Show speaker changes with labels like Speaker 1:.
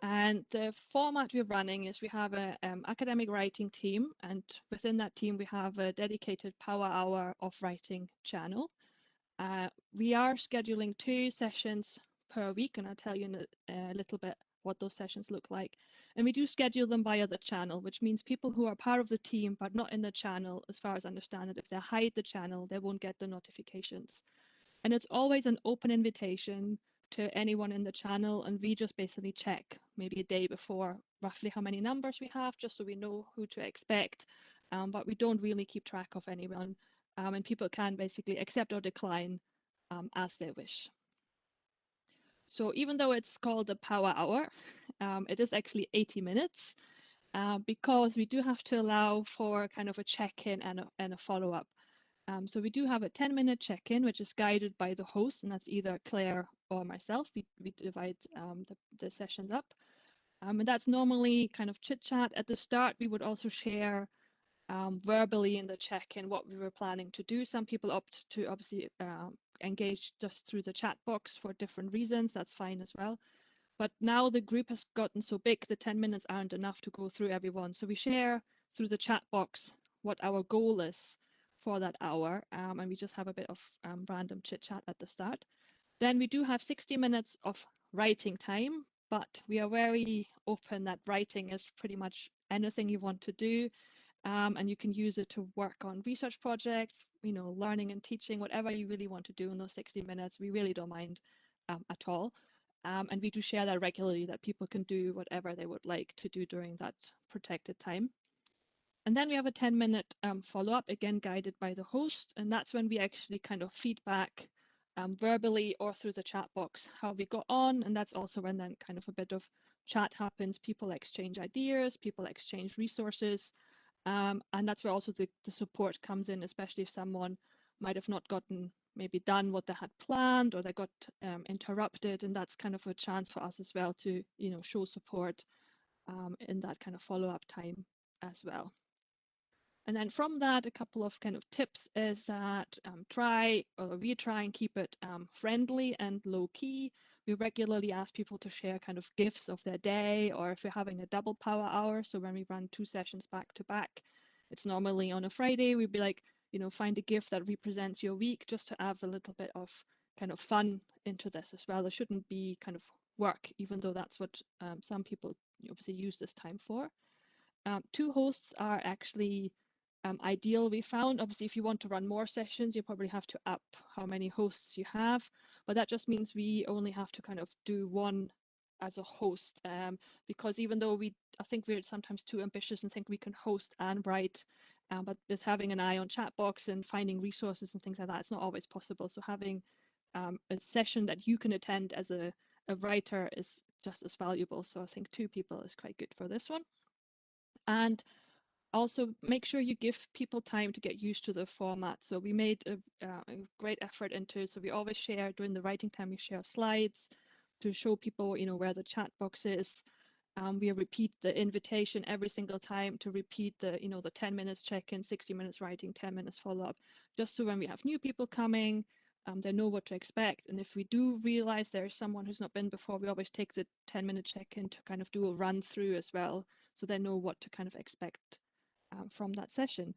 Speaker 1: And the format we're running is we have a academic writing team, and within that team we have a dedicated Power Hour of Writing channel. We are scheduling 2 sessions per week, and I'll tell you in a little bit what those sessions look like. And we do schedule them via the channel, which means people who are part of the team but not in the channel, as far as I understand it, if they hide the channel, they won't get the notifications. And it's always an open invitation to anyone in the channel, and we just basically check maybe a day before roughly how many numbers we have, just so we know who to expect. But we don't really keep track of anyone, and people can basically accept or decline as they wish. So even though it's called the Power Hour, it is actually 80 minutes because we do have to allow for kind of a check-in and a follow-up. So we do have a 10-minute check-in, which is guided by the host, and that's either Claire or myself. We divide the sessions up. And that's normally kind of chit-chat. At the start, we would also share verbally in the check-in what we were planning to do. Some people opt to obviously engage just through the chat box for different reasons. That's fine as well. But now the group has gotten so big, the 10 minutes aren't enough to go through everyone. So we share through the chat box what our goal is for that hour, and we just have a bit of random chit chat at the start. Then we do have 60 minutes of writing time, but we are very open that writing is pretty much anything you want to do, and you can use it to work on research projects, learning and teaching, whatever you really want to do in those 60 minutes. We really don't mind at all. And we do share that regularly, that people can do whatever they would like to do during that protected time. And then we have a 10-minute follow-up, again guided by the host, and that's when we actually kind of feedback verbally or through the chat box how we got on, and that's also when then kind of a bit of chat happens. People exchange ideas, people exchange resources, and that's where also the support comes in, especially if someone might have not gotten maybe done what they had planned, or they got interrupted, and that's kind of a chance for us as well to show support in that kind of follow-up time as well. And then from that, a couple of kind of tips is that we try and keep it friendly and low key. We regularly ask people to share kind of gifts of their day, or if we're having a double Power Hour. So when we run 2 sessions back to back, it's normally on a Friday. We'd be like, find a gift that represents your week, just to add a little bit of kind of fun into this as well. There shouldn't be kind of work, even though that's what some people obviously use this time for. 2 hosts are actually ideal. We found, obviously, if you want to run more sessions, you probably have to up how many hosts you have, but that just means we only have to kind of do 1 as a host, because even though I think we're sometimes too ambitious and think we can host and write, but with having an eye on chat box and finding resources and things like that, it's not always possible. So having a session that you can attend as a writer is just as valuable. So I think 2 people is quite good for this one. And also make sure you give people time to get used to the format. So we made a great effort into, so we always share during the writing time, we share slides to show people, where the chat box is. We repeat the invitation every single time to repeat the, the 10 minutes check-in, 60 minutes writing, 10 minutes follow-up, just so when we have new people coming, they know what to expect. And if we do realize there's someone who's not been before, we always take the 10-minute check-in to kind of do a run through as well, so they know what to kind of expect from that session.